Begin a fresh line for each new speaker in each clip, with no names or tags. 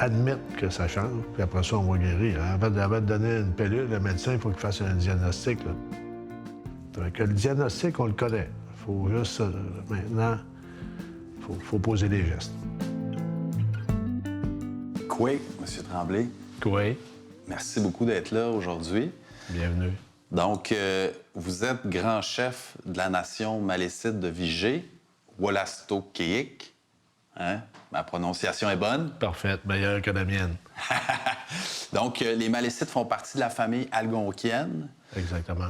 admettre que ça change, puis après ça, on va guérir. Avant de donner une pilule, le médecin, il faut qu'il fasse un diagnostic. Là. Donc, le diagnostic, on le connaît. Il faut juste, maintenant, faut poser les gestes.
Oui, M. Tremblay.
Oui.
Merci beaucoup d'être là aujourd'hui.
Bienvenue.
Donc, vous êtes grand chef de la nation malécite de Vigée, Wolastoqiyik. Hein? Ma prononciation est bonne?
Parfaite, meilleure que la mienne.
Donc, les Malécites font partie de la famille algonquienne.
Exactement.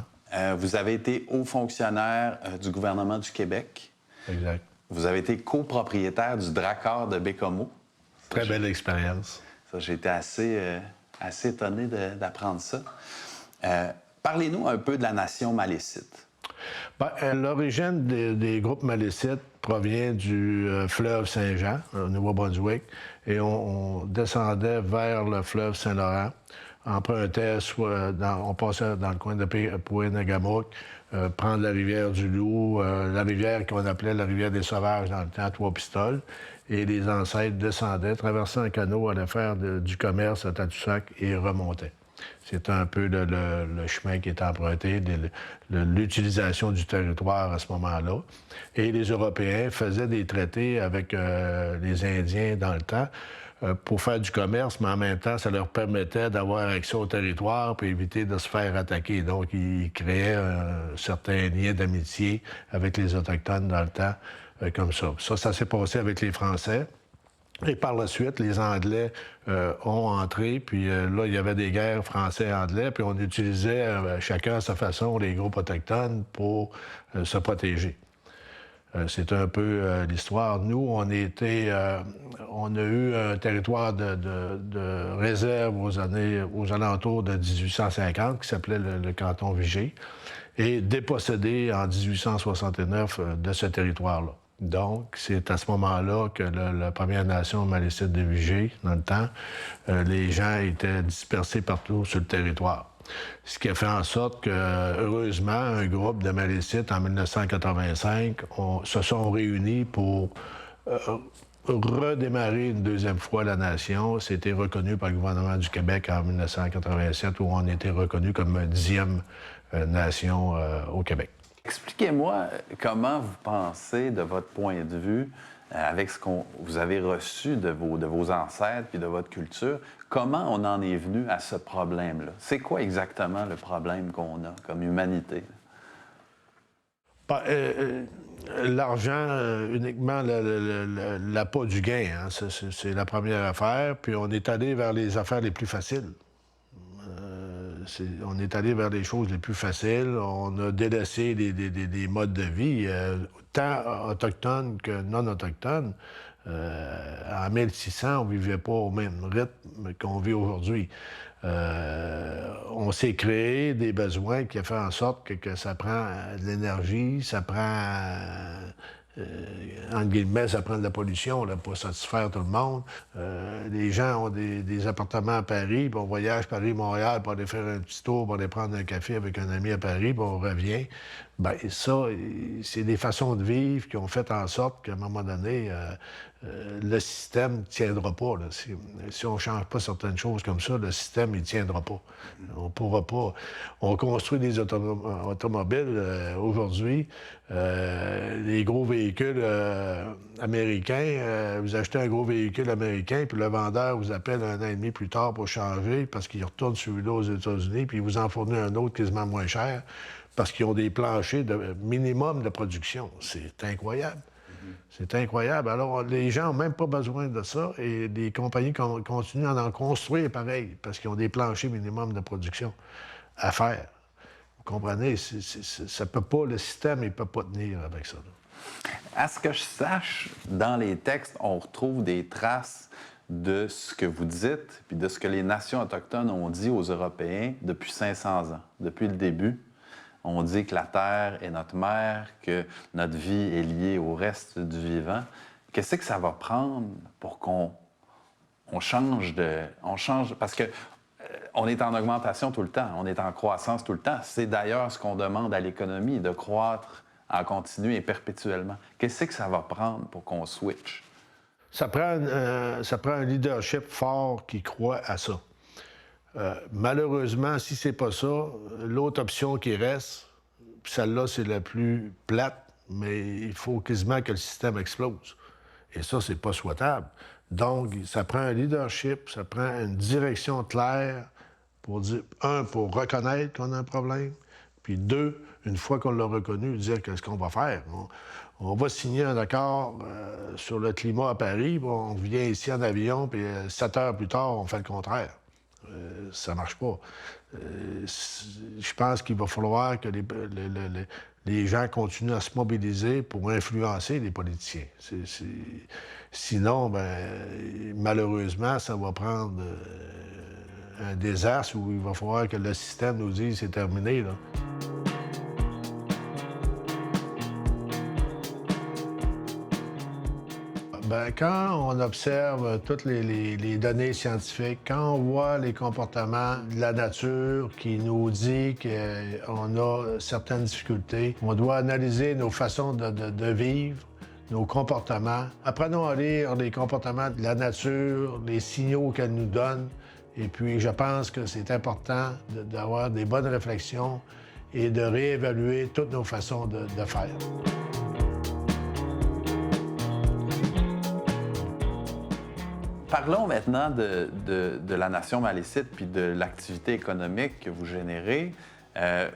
Vous avez été haut fonctionnaire du gouvernement du Québec.
Exact.
Vous avez été copropriétaire du Drakkar de Bécomo.
Très belle expérience.
Ça, j'ai été assez étonné d'apprendre ça. Parlez-nous un peu de la nation malécite.
L'origine des groupes malécites provient du fleuve Saint-Jean, au Nouveau-Brunswick, et on descendait vers le fleuve Saint-Laurent, empruntait, on passait dans le coin de Pouénagamook, prendre la rivière du Loup, la rivière qu'on appelait la rivière des Sauvages dans le temps, Trois-Pistoles, et les ancêtres descendaient, traversaient un canot, allaient faire du commerce à Tadoussac et remontaient. C'est un peu le chemin qui est emprunté, l'utilisation du territoire à ce moment-là. Et les Européens faisaient des traités avec les Indiens dans le temps pour faire du commerce, mais en même temps, ça leur permettait d'avoir accès au territoire pour éviter de se faire attaquer. Donc, ils créaient un certain lien d'amitié avec les Autochtones dans le temps, comme ça. Ça s'est passé avec les Français. Et par la suite, les Anglais ont entré, puis là, il y avait des guerres français-anglais, puis on utilisait chacun à sa façon les groupes autochtones pour se protéger. C'est un peu l'histoire. Nous, on a eu un territoire de réserve aux alentours de 1850, qui s'appelait le canton Vigée, et dépossédé en 1869 de ce territoire-là. Donc, c'est à ce moment-là que la Première Nation malécite de Vigée, dans le temps, les gens étaient dispersés partout sur le territoire. Ce qui a fait en sorte que, heureusement, un groupe de Malécites, en 1985, se sont réunis pour redémarrer une deuxième fois la nation. C'était reconnu par le gouvernement du Québec en 1987, où on était reconnu comme 10e nation au Québec.
Expliquez-moi comment vous pensez, de votre point de vue, avec ce que vous avez reçu de vos ancêtres et de votre culture, comment on en est venu à ce problème-là? C'est quoi exactement le problème qu'on a comme humanité?
L'argent, uniquement l'appât du gain, hein, c'est la première affaire, puis on est allé vers les affaires les plus faciles. On est allé vers les choses les plus faciles. On a délaissé des modes de vie, tant autochtones que non autochtones. En 1600, on ne vivait pas au même rythme qu'on vit aujourd'hui. On s'est créé des besoins qui ont fait en sorte que ça prend de l'énergie, ça prend... entre guillemets, ça prend de la pollution là, pour satisfaire tout le monde. Les gens ont des appartements à Paris, puis on voyage Paris-Montréal pour aller faire un petit tour, pour aller prendre un café avec un ami à Paris, puis on revient. Bien, ça, c'est des façons de vivre qui ont fait en sorte qu'à un moment donné, le système ne tiendra pas. Là. Si on ne change pas certaines choses comme ça, le système, il ne tiendra pas. On pourra pas... On construit des automobiles aujourd'hui, les gros véhicules américains, vous achetez un gros véhicule américain, puis le vendeur vous appelle un an et demi plus tard pour changer, parce qu'il retourne celui-là aux États-Unis, puis il vous en fournit un autre quasiment moins cher, parce qu'ils ont des planchers de minimum de production. C'est incroyable. C'est incroyable. Alors, les gens n'ont même pas besoin de ça, et les compagnies continuent à en construire pareil, parce qu'ils ont des planchers minimum de production à faire. Vous comprenez? Ça peut pas, le système, il peut pas tenir avec ça. Là.
À ce que je sache, dans les textes, on retrouve des traces de ce que vous dites, puis de ce que les nations autochtones ont dit aux Européens depuis 500 ans, depuis le début. On dit que la Terre est notre mère, que notre vie est liée au reste du vivant. Qu'est-ce que ça va prendre pour qu'on change de... Parce que on est en augmentation tout le temps, on est en croissance tout le temps. C'est d'ailleurs ce qu'on demande à l'économie, de croître en continu et perpétuellement. Qu'est-ce que ça va prendre pour qu'on switch?
Ça prend un leadership fort qui croit à ça. Malheureusement, si c'est pas ça, l'autre option qui reste, puis celle-là, c'est la plus plate, mais il faut quasiment que le système explose. Et ça, c'est pas souhaitable. Donc, ça prend un leadership, ça prend une direction claire pour dire, un, pour reconnaître qu'on a un problème, puis deux, une fois qu'on l'a reconnu, dire qu'est-ce qu'on va faire. On va signer un accord sur le climat à Paris, puis on vient ici en avion, puis 7 heures plus tard, on fait le contraire. Ça marche pas. Je pense qu'il va falloir que les gens continuent à se mobiliser pour influencer les politiciens. Sinon, malheureusement, ça va prendre un désastre où il va falloir que le système nous dise c'est terminé, là. Quand on observe toutes les données scientifiques, quand on voit les comportements de la nature qui nous dit qu'on a certaines difficultés, on doit analyser nos façons de vivre, nos comportements. Apprenons à lire les comportements de la nature, les signaux qu'elle nous donne. Et puis, je pense que c'est important d'avoir des bonnes réflexions et de réévaluer toutes nos façons de faire.
Parlons maintenant de la Nation Malécite puis de l'activité économique que vous générez.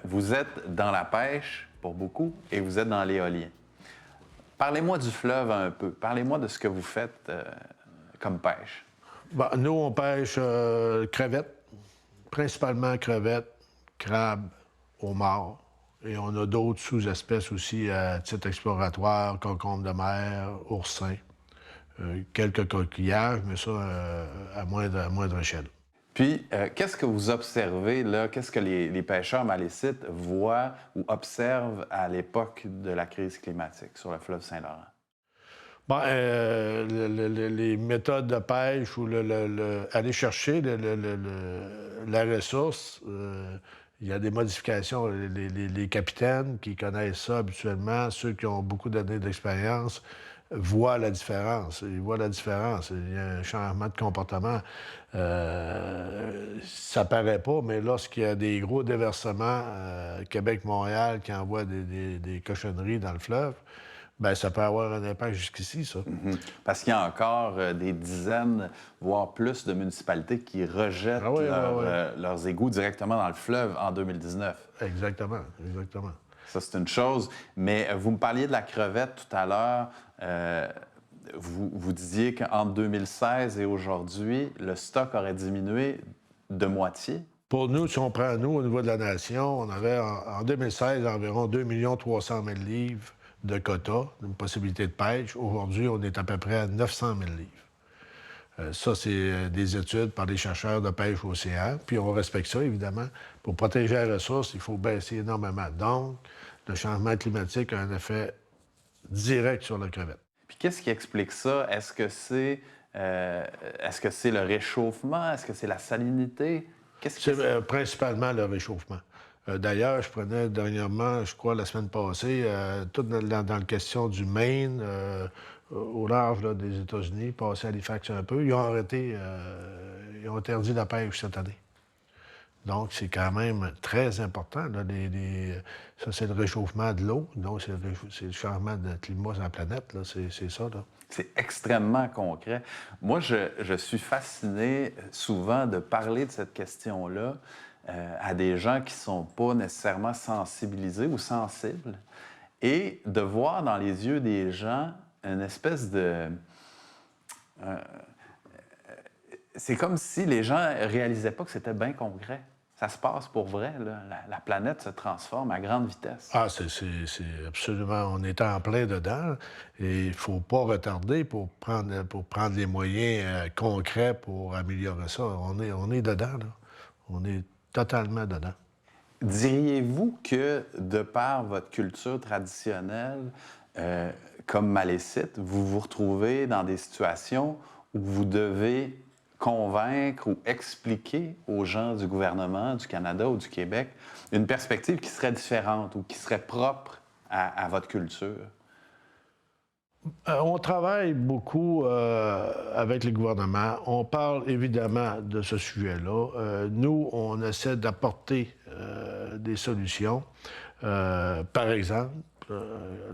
Vous êtes dans la pêche pour beaucoup et vous êtes dans l'éolien. Parlez-moi du fleuve un peu. Parlez-moi de ce que vous faites comme pêche.
Nous, on pêche crevettes, principalement crevettes, crabes, homards. Et on a d'autres sous-espèces aussi à titre exploratoire, concombres de mer, oursins. Quelques coquillages, mais ça à moindre échelle.
Puis, qu'est-ce que vous observez, là? Qu'est-ce que les pêcheurs malécites voient ou observent à l'époque de la crise climatique sur le fleuve Saint-Laurent?
Les méthodes de pêche ou aller chercher la ressource, il y a des modifications. Les capitaines qui connaissent ça habituellement, ceux qui ont beaucoup d'années d'expérience, voient la différence. Ils voient la différence. Il y a un changement de comportement. Ça paraît pas, mais lorsqu'il y a des gros déversements, Québec-Montréal qui envoient des cochonneries dans le fleuve, bien, ça peut avoir un impact jusqu'ici, ça.
Mm-hmm. Parce qu'il y a encore des dizaines, voire plus, de municipalités qui rejettent leurs égouts directement dans le fleuve en 2019.
Exactement, exactement.
Ça, c'est une chose. Mais vous me parliez de la crevette tout à l'heure. Vous disiez qu'entre 2016 et aujourd'hui, le stock aurait diminué de moitié.
Pour nous, si on prend nous, au niveau de la Nation, on avait en 2016 environ 2 300 000 livres de quotas, d'une possibilité de pêche. Aujourd'hui, on est à peu près à 900 000 livres. Ça, c'est des études par des chercheurs de pêche océan. Puis on respecte ça, évidemment. Pour protéger la ressource, il faut baisser énormément. Donc, le changement climatique a un effet direct sur la crevette.
Puis qu'est-ce qui explique ça? Est-ce que c'est le réchauffement? Est-ce que c'est la salinité?
C'est principalement le réchauffement. D'ailleurs, je prenais dernièrement, je crois la semaine passée, tout dans la question du Maine, au large là, des États-Unis, passé à Halifax un peu, ils ont arrêté, ils ont interdit la pêche cette année. Donc, c'est quand même très important. Là, ça, c'est le réchauffement de l'eau. Donc, c'est le changement de climat sur la planète. Là. C'est ça. Là.
C'est extrêmement concret. Moi, je suis fasciné souvent de parler de cette question-là à des gens qui ne sont pas nécessairement sensibilisés ou sensibles et de voir dans les yeux des gens une espèce de... c'est comme si les gens ne réalisaient pas que c'était bien concret. Ça se passe pour vrai. Là. La planète se transforme à grande vitesse.
Ah, c'est absolument... On est en plein dedans et il ne faut pas retarder pour prendre les moyens concrets pour améliorer ça. On est dedans, là. On est totalement dedans.
Diriez-vous que, de par votre culture traditionnelle, comme malécite, vous vous retrouvez dans des situations où vous devez convaincre ou expliquer aux gens du gouvernement du Canada ou du Québec une perspective qui serait différente ou qui serait propre à votre culture?
On travaille beaucoup avec le gouvernement. On parle évidemment de ce sujet-là. Nous, on essaie d'apporter des solutions. Par exemple,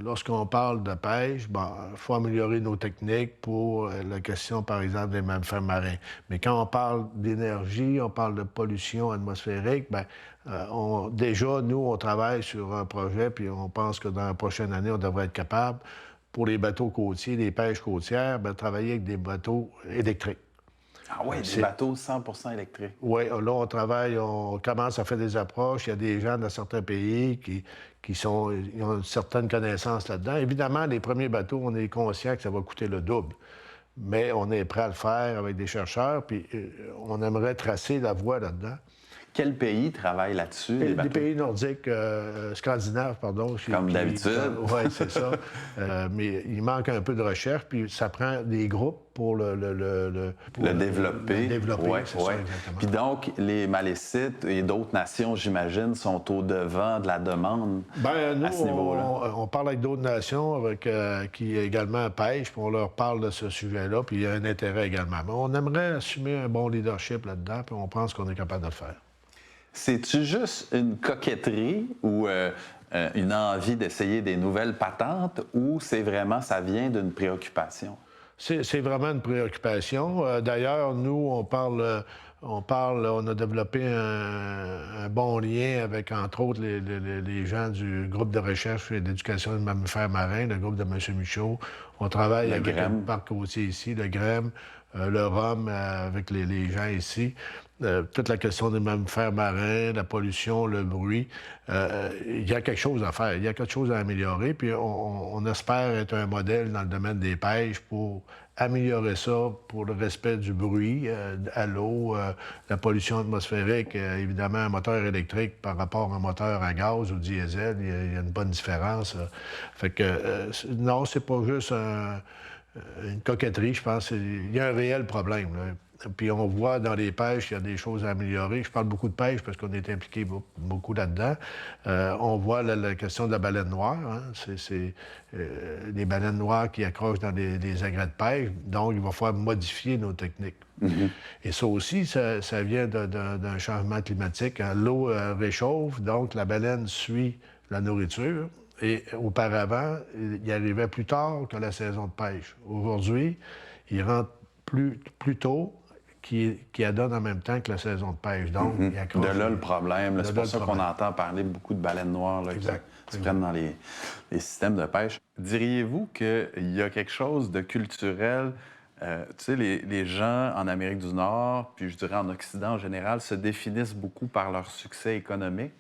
lorsqu'on parle de pêche, il faut améliorer nos techniques pour la question, par exemple, des mammifères marins. Mais quand on parle d'énergie, on parle de pollution atmosphérique, déjà, nous, on travaille sur un projet, puis on pense que dans la prochaine année, on devrait être capable, pour les bateaux côtiers, les pêches côtières, travailler avec des bateaux électriques.
Ah oui, des bateaux 100% électriques.
Oui, là, on travaille, on commence à faire des approches. Il y a des gens dans certains pays ils ont une certaine connaissance là-dedans. Évidemment, les premiers bateaux, on est conscient que ça va coûter le double. Mais on est prêt à le faire avec des chercheurs, puis on aimerait tracer la voie là-dedans.
Quel pays travaille là-dessus?
Les pays nordiques, scandinaves, pardon.
Comme d'habitude.
Oui, c'est ça. Mais il manque un peu de recherche, puis ça prend des groupes pour le
développer.
Le développer,
ouais,
c'est
ouais.
ça, exactement.
Puis donc, les Malécites et d'autres nations, j'imagine, sont au-devant de la demande à ce niveau-là.
On parle avec d'autres nations qui également pêchent, puis on leur parle de ce sujet-là, puis il y a un intérêt également. Mais on aimerait assumer un bon leadership là-dedans, puis on pense qu'on est capable de le faire.
C'est-tu juste une coquetterie ou une envie d'essayer des nouvelles patentes ou c'est vraiment, ça vient d'une préoccupation?
C'est vraiment une préoccupation. D'ailleurs, nous, on a développé un bon lien avec, entre autres, les gens du groupe de recherche et d'éducation des mammifères marins, le groupe de M. Michaud. On travaille avec le parc côtier ici, le GREM, le ROM, avec les gens ici. Toute la question des mammifères marins, la pollution, le bruit, il y a quelque chose à faire, il y a quelque chose à améliorer, puis on espère être un modèle dans le domaine des pêches pour améliorer ça, pour le respect du bruit à l'eau, la pollution atmosphérique, évidemment, un moteur électrique par rapport à un moteur à gaz ou diesel, il y a une bonne différence. Fait que, non, c'est pas juste une coquetterie, je pense. Il y a un réel problème, là. Puis on voit dans les pêches qu'il y a des choses à améliorer. Je parle beaucoup de pêche parce qu'on est impliqué beaucoup là-dedans. On voit la question de la baleine noire. Hein. C'est les baleines noires qui accrochent dans des agrès de pêche. Donc, il va falloir modifier nos techniques. Mm-hmm. Et ça aussi, ça vient d'un changement climatique. Hein. L'eau réchauffe, donc la baleine suit la nourriture. Et auparavant, il arrivait plus tard que la saison de pêche. Aujourd'hui, il rentre plus tôt, qui adonne en même temps que la saison de pêche. Donc, il accroche.
De là le problème. C'est pour ça qu'on entend parler beaucoup de baleines noires là, qui se prennent dans les systèmes de pêche. Diriez-vous qu'il y a quelque chose de culturel? Tu sais, les gens en Amérique du Nord, puis je dirais en Occident en général, se définissent beaucoup par leur succès économique.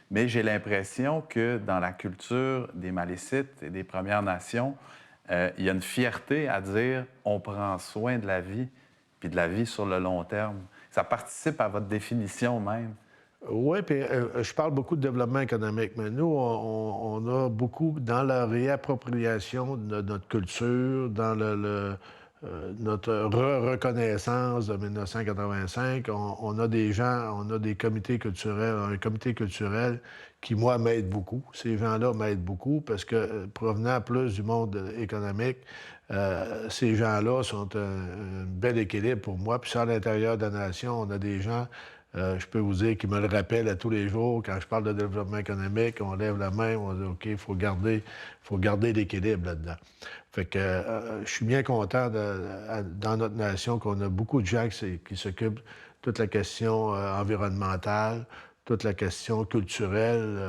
Mais j'ai l'impression que dans la culture des Malécites et des Premières Nations, il y a une fierté à dire on prend soin de la vie, puis de la vie sur le long terme. Ça participe à votre définition même.
Oui, puis je parle beaucoup de développement économique, mais nous, on a beaucoup dans la réappropriation de notre culture, dans notre reconnaissance de 1985. On a des gens, on a des comités culturels, un comité culturel qui, moi, m'aide beaucoup. Ces gens-là m'aident beaucoup parce que, provenant plus du monde économique, ces gens-là sont un bel équilibre pour moi. Puis ça, à l'intérieur de la nation, on a des gens, je peux vous dire, qui me le rappellent à tous les jours. Quand je parle de développement économique, on lève la main, on dit « OK, il faut garder l'équilibre là-dedans ». Fait que je suis bien content dans notre nation qu'on a beaucoup de gens qui s'occupent de toute la question environnementale, toute la question culturelle.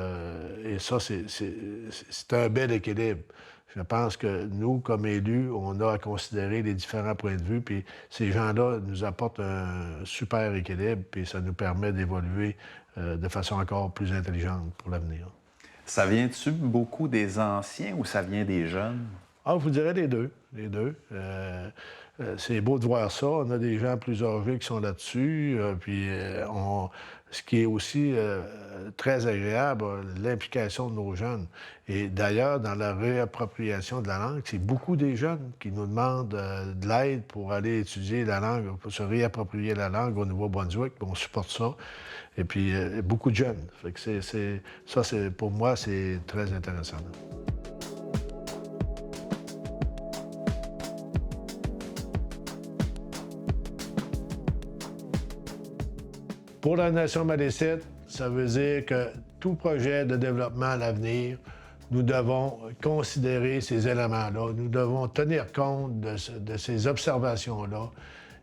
Et ça, c'est un bel équilibre. Je pense que nous, comme élus, on a à considérer les différents points de vue, puis ces gens-là nous apportent un super équilibre, puis ça nous permet d'évoluer de façon encore plus intelligente pour l'avenir.
Ça vient-tu beaucoup des anciens ou ça vient des jeunes?
Ah, je vous dirais les deux. Les deux. C'est beau de voir ça. On a des gens plus âgés qui sont là-dessus. Ce qui est aussi très agréable, l'implication de nos jeunes. Et d'ailleurs, dans la réappropriation de la langue, c'est beaucoup des jeunes qui nous demandent de l'aide pour aller étudier la langue, pour se réapproprier la langue au Nouveau-Brunswick. On supporte ça. Et puis, beaucoup de jeunes. Fait que pour moi, c'est très intéressant. Pour la nation malécite, ça veut dire que tout projet de développement à l'avenir, nous devons considérer ces éléments-là, nous devons tenir compte de ces observations-là.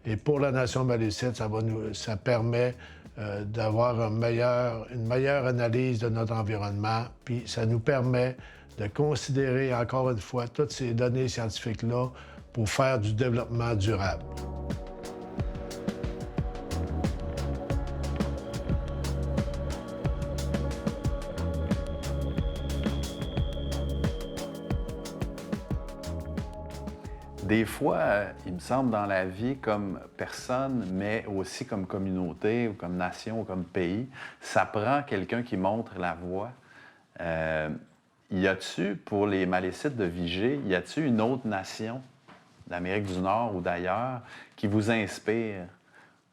Et pour la nation malécite, ça permet d'avoir une meilleure analyse de notre environnement, puis ça nous permet de considérer encore une fois toutes ces données scientifiques-là pour faire du développement durable.
Des fois, il me semble dans la vie, comme personne, mais aussi comme communauté, ou comme nation, ou comme pays, ça prend quelqu'un qui montre la voie. Y a-tu, pour les Malécites de Vigée, y a-tu une autre nation d'Amérique du Nord ou d'ailleurs qui vous inspire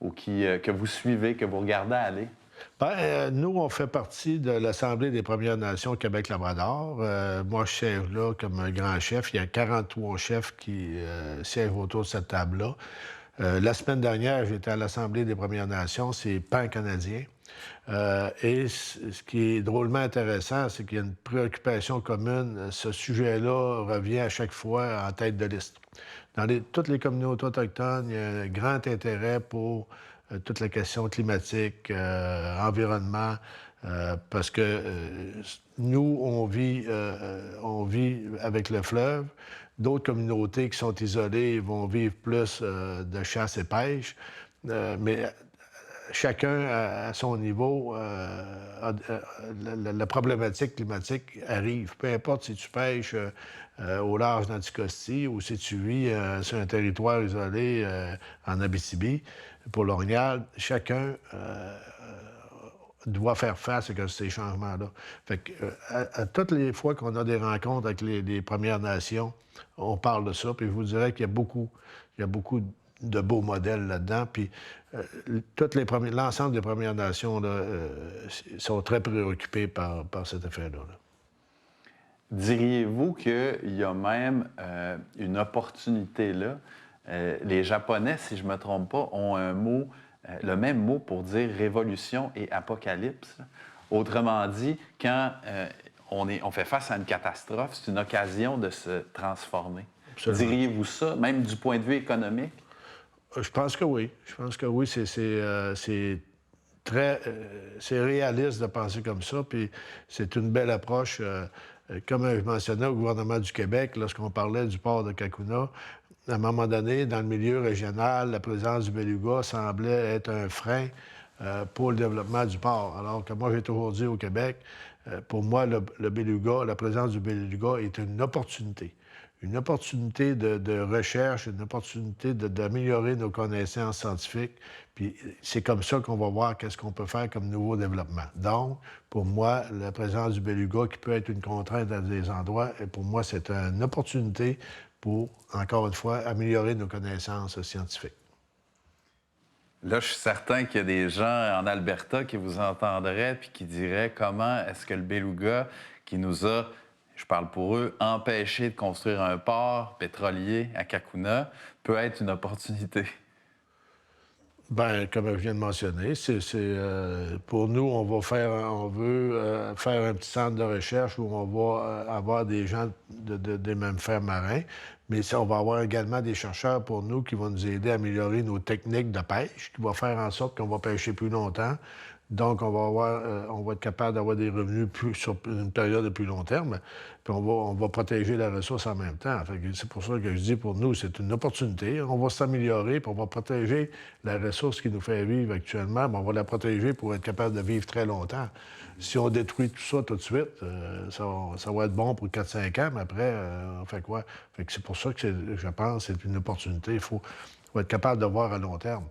ou que vous suivez, que vous regardez aller?
Nous, on fait partie de l'Assemblée des Premières Nations Québec-Labrador. Moi, je siège là comme un grand chef. Il y a 43 chefs qui siègent autour de cette table-là. La semaine dernière, j'étais à l'Assemblée des Premières Nations, c'est pan-canadien. Et ce qui est drôlement intéressant, c'est qu'il y a une préoccupation commune. Ce sujet-là revient à chaque fois en tête de liste. Dans toutes les communautés autochtones, il y a un grand intérêt pour toute la question climatique, environnement, parce que nous, on vit avec le fleuve. D'autres communautés qui sont isolées vont vivre plus de chasse et pêche, mais chacun à son niveau, la problématique climatique arrive. Peu importe si tu pêches au large d'Anticosti ou si tu vis sur un territoire isolé en Abitibi, pour l'Orignal, chacun doit faire face à ces changements-là. Fait que, à toutes les fois qu'on a des rencontres avec les Premières Nations, on parle de ça, puis je vous dirais qu'il y a beaucoup de beaux modèles là-dedans, puis l'ensemble des Premières Nations là, sont très préoccupés par cet effet-là. Là.
Diriez-vous qu'il y a même une opportunité là? Les Japonais, si je ne me trompe pas, ont un mot, le même mot pour dire révolution et apocalypse. Autrement dit, quand on fait face à une catastrophe, c'est une occasion de se transformer. Absolument. Diriez-vous ça, même du point de vue économique?
Je pense que oui. Je pense que oui, c'est réaliste de penser comme ça, puis c'est une belle approche. Comme je mentionnais au gouvernement du Québec, lorsqu'on parlait du port de Cacouna, à un moment donné, dans le milieu régional, la présence du beluga semblait être un frein pour le développement du port. Alors que moi, j'ai toujours dit au Québec, pour moi, le beluga, la présence du beluga est une opportunité. Une opportunité de recherche, une opportunité d'améliorer nos connaissances scientifiques. Puis c'est comme ça qu'on va voir qu'est-ce qu'on peut faire comme nouveau développement. Donc, pour moi, la présence du beluga, qui peut être une contrainte à des endroits, et pour moi, c'est une opportunité pour, encore une fois, améliorer nos connaissances scientifiques.
Là, je suis certain qu'il y a des gens en Alberta qui vous entendraient puis qui diraient comment est-ce que le beluga qui nous a, je parle pour eux, empêché de construire un port pétrolier à Cacouna peut être une opportunité.
Bien, comme je viens de mentionner, pour nous, on veut faire un petit centre de recherche où on va avoir des gens des mammifères marins, mais on va avoir également des chercheurs pour nous qui vont nous aider à améliorer nos techniques de pêche, qui vont faire en sorte qu'on va pêcher plus longtemps. Donc, on va être capable d'avoir des revenus sur une période de plus long terme, puis on va protéger la ressource en même temps. C'est pour ça que je dis, pour nous, c'est une opportunité. On va s'améliorer, puis on va protéger la ressource qui nous fait vivre actuellement, mais on va la protéger pour être capable de vivre très longtemps. Si on détruit tout ça tout de suite, ça va être bon pour 4-5 ans, mais après, on fait quoi? C'est pour ça que je pense que c'est une opportunité. Il faut être capable de voir à long terme.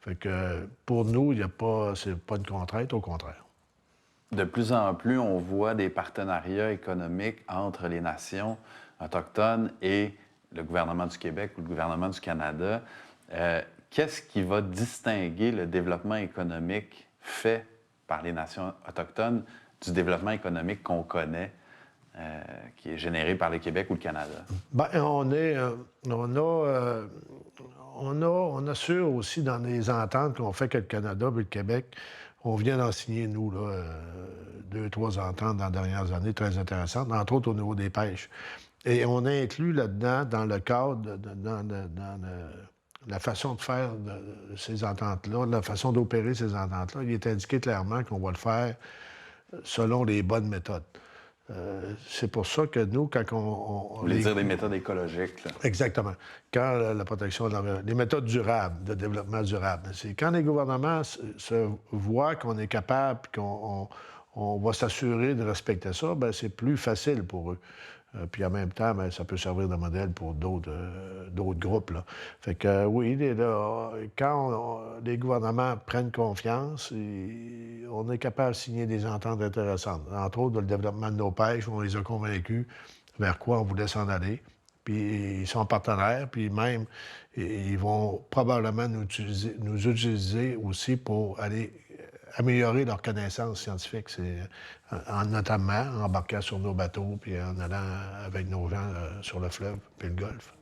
Fait que pour nous, c'est pas une contrainte, au contraire.
De plus en plus, on voit des partenariats économiques entre les nations autochtones et le gouvernement du Québec ou le gouvernement du Canada. Qu'est-ce qui va distinguer le développement économique fait par les nations autochtones du développement économique qu'on connaît qui est généré par le Québec ou le Canada?
Bien, on assure aussi dans les ententes qu'on fait que le Canada et le Québec, on vient d'en signer, nous, là, 2, 3 ententes dans les dernières années très intéressantes, entre autres au niveau des pêches. Et on inclut là-dedans, dans le cadre, la façon de faire de ces ententes-là, la façon d'opérer ces ententes-là, il est indiqué clairement qu'on va le faire selon les bonnes méthodes. C'est pour ça que nous, quand
Vous voulez dire des méthodes écologiques, là?
Exactement. Quand la protection de l'environnement, les méthodes durables, de développement durable, c'est quand les gouvernements se voient qu'on est capable, qu'on va s'assurer de respecter ça, bien, c'est plus facile pour eux. Puis en même temps, bien, ça peut servir de modèle pour d'autres groupes, là. Fait que oui, quand les gouvernements prennent confiance, on est capable de signer des ententes intéressantes. Entre autres, le développement de nos pêches, on les a convaincus vers quoi on voulait s'en aller. Puis ils sont partenaires, puis même, ils vont probablement nous utiliser aussi pour aller améliorer leurs connaissances scientifiques. C'est notamment en embarquant sur nos bateaux, puis en allant avec nos gens sur le fleuve, puis le golfe.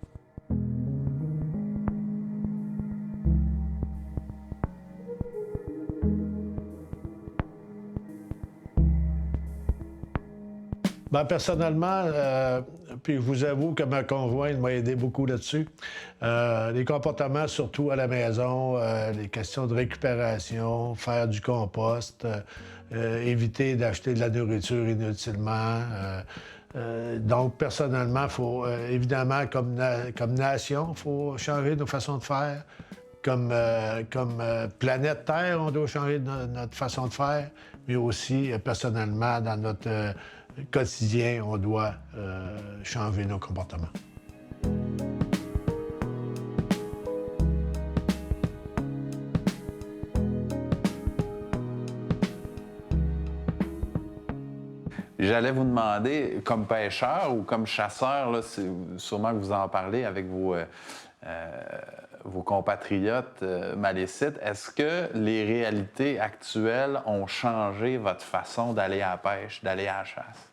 Bien, personnellement, puis je vous avoue que ma conjointe m'a aidé beaucoup là-dessus. Les comportements, surtout à la maison, les questions de récupération, faire du compost, éviter d'acheter de la nourriture inutilement. Donc, personnellement, il faut, évidemment, comme nation, il faut changer nos façons de faire. Comme planète Terre, on doit changer notre façon de faire, mais aussi, personnellement, dans notre quotidien, on doit changer nos comportements.
J'allais vous demander, comme pêcheur ou comme chasseur, là, sûrement que vous en parlez avec vos compatriotes malécites, est-ce que les réalités actuelles ont changé votre façon d'aller à la pêche, d'aller à la chasse?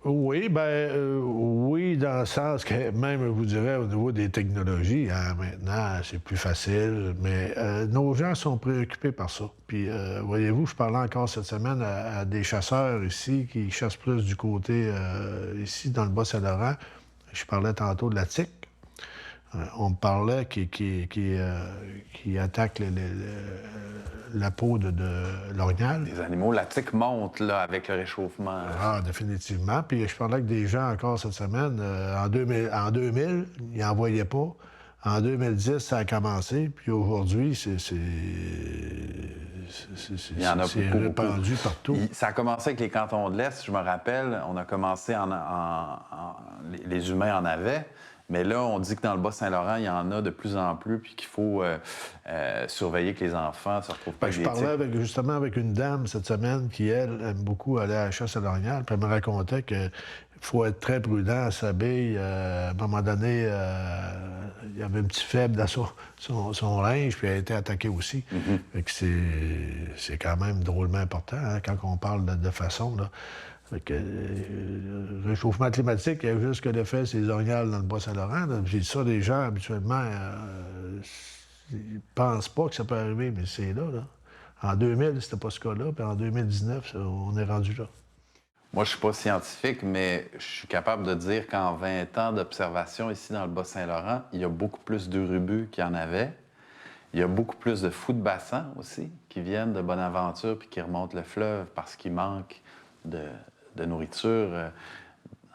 Oui, oui, dans le sens que même, je vous dirais, au niveau des technologies, hein, maintenant, c'est plus facile, mais nos gens sont préoccupés par ça. Puis, voyez-vous, je parlais encore cette semaine à des chasseurs ici qui chassent plus du côté, ici, dans le Bas-Saint-Laurent. Je parlais tantôt de la tique. On me parlait qui attaque la peau de l'orignal.
Les animaux, la tique monte là, avec le réchauffement.
Ah, définitivement. Puis je parlais avec des gens encore cette semaine. En 2000, ils n'en voyaient pas. En 2010, ça a commencé. Puis aujourd'hui, c'est
Il y en a beaucoup,
répandu partout.
Ça a commencé avec les cantons de l'Est, je me rappelle. On a commencé les humains en avaient. Mais là, on dit que dans le Bas-Saint-Laurent, il y en a de plus en plus, puis qu'il faut surveiller que les enfants ne se retrouvent pas avec des tiques.
Je parlais justement avec une dame cette semaine qui, elle, aime beaucoup aller à la chasse à l'orignal, puis elle me racontait qu'il faut être très prudent à s'habiller. À un moment donné, il y avait un petit faible dans son linge, puis elle a été attaquée aussi. Fait que c'est quand même drôlement important, hein, quand on parle de façon, là. Fait que, réchauffement climatique, il y a juste que l'effet, c'est les orignales dans le Bas-Saint-Laurent. J'ai dit ça, les gens, habituellement, ils pensent pas que ça peut arriver, mais c'est là. En 2000, c'était pas ce cas-là, puis en 2019, on est rendu là.
Moi, je suis pas scientifique, mais je suis capable de dire qu'en 20 ans d'observation ici dans le Bas-Saint-Laurent, il y a beaucoup plus d'urubus qu'il y en avait. Il y a beaucoup plus de fous de bassin aussi qui viennent de Bonaventure puis qui remontent le fleuve parce qu'il manque de nourriture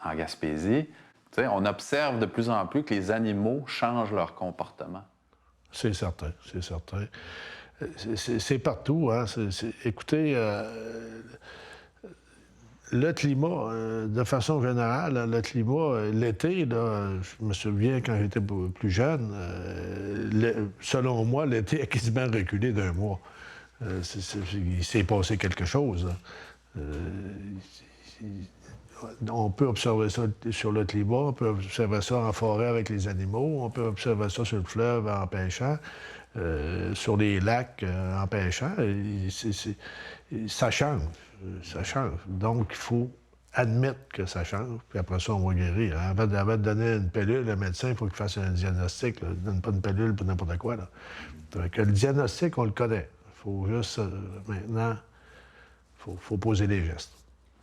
en Gaspésie. Tu sais, on observe de plus en plus que les animaux changent leur comportement.
C'est certain, c'est certain. C'est partout, hein. Écoutez, le climat, de façon générale, le climat, l'été, là, je me souviens quand j'étais plus jeune, selon moi, l'été a quasiment reculé d'1 mois. Il s'est passé quelque chose, là. On peut observer ça sur le climat, on peut observer ça en forêt avec les animaux, on peut observer ça sur le fleuve en pêchant, sur les lacs en pêchant. Ça change, ça change. Donc, il faut admettre que ça change, puis après ça, on va guérir. Hein. Avant de donner une pilule, le médecin, il faut qu'il fasse un diagnostic. Là. Il ne donne pas une pilule pour n'importe quoi. Là. Donc, le diagnostic, on le connaît. Il faut juste, maintenant, faut poser les gestes.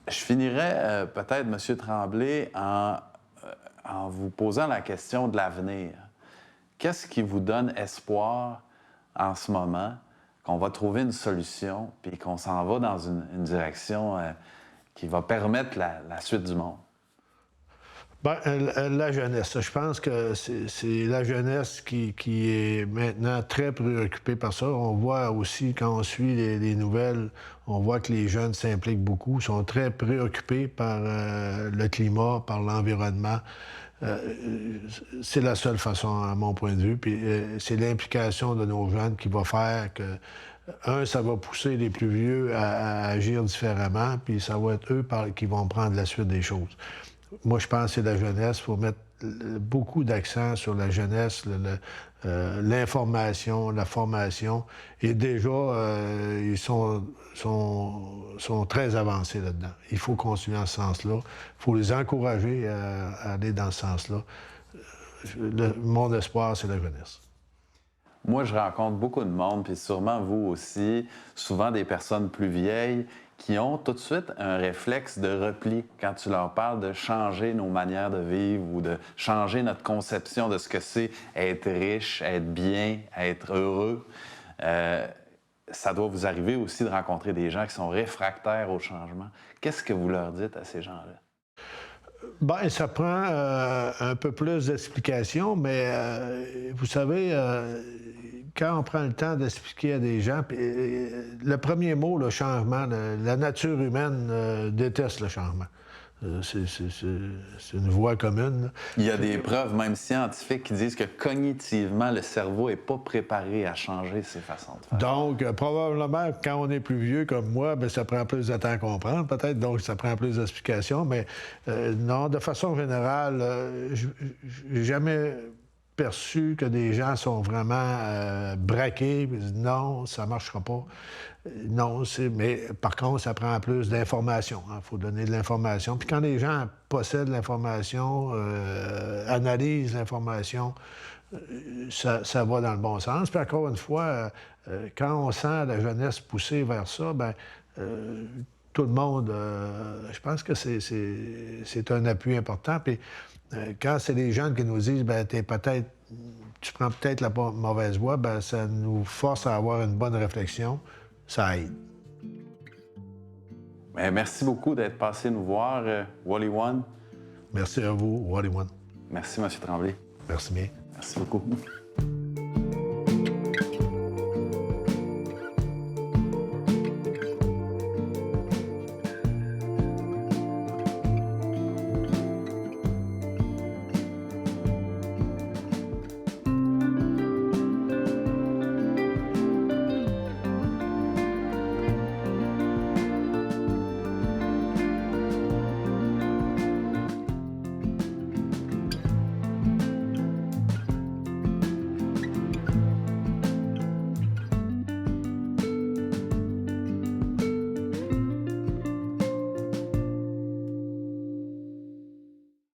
Je finirais peut-être, M. Tremblay, en vous posant la question de l'avenir. Qu'est-ce qui vous donne espoir en ce moment qu'on va trouver une solution puis qu'on s'en va dans une direction qui va permettre la suite du monde?
Bien, la jeunesse. Je pense que c'est la jeunesse qui est maintenant très préoccupée par ça. On voit aussi, quand on suit les nouvelles, on voit que les jeunes s'impliquent beaucoup, sont très préoccupés par le climat, par l'environnement. C'est la seule façon, à mon point de vue. Puis c'est l'implication de nos jeunes qui va faire que, ça va pousser les plus vieux à agir différemment, puis ça va être eux qui vont prendre la suite des choses. Moi, je pense que c'est la jeunesse. Il faut mettre beaucoup d'accent sur la jeunesse, l'information, la formation. Et déjà, ils sont très avancés là-dedans. Il faut continuer en ce sens-là. Il faut les encourager à aller dans ce sens-là. Mon espoir, c'est la jeunesse.
Moi, je rencontre beaucoup de monde, puis sûrement vous aussi, souvent des personnes plus vieilles qui ont tout de suite un réflexe de repli quand tu leur parles de changer nos manières de vivre ou de changer notre conception de ce que c'est être riche, être bien, être heureux. Ça doit vous arriver aussi de rencontrer des gens qui sont réfractaires au changement. Qu'est-ce que vous leur dites à ces gens-là?
Bien, ça prend un peu plus d'explications, mais vous savez, quand on prend le temps d'expliquer à des gens, le premier mot, le changement, la nature humaine déteste le changement. C'est une voie commune. Là.
Il y a des preuves, même scientifiques, qui disent que cognitivement, le cerveau n'est pas préparé à changer ses façons de faire.
Donc, probablement, quand on est plus vieux comme moi, bien, ça prend plus de temps à comprendre, peut-être, donc ça prend plus d'explications. Mais non, de façon générale, j'ai jamais perçu que des gens sont vraiment braqués, ils disent non, ça ne marchera pas. Non, mais par contre, ça prend plus d'informations. Il faut donner de l'information. Puis quand les gens possèdent l'information, analysent l'information, ça va dans le bon sens. Puis encore une fois, quand on sent la jeunesse pousser vers ça, bien, tout le monde, je pense que c'est un appui important. Puis quand c'est les jeunes qui nous disent, bien, tu prends peut-être la mauvaise voie, bien, ça nous force à avoir une bonne réflexion. Ça aide.
Bien, merci beaucoup d'être passé nous voir, Wally One.
Merci à vous, Wally One.
Merci, M. Tremblay.
Merci bien.
Merci beaucoup.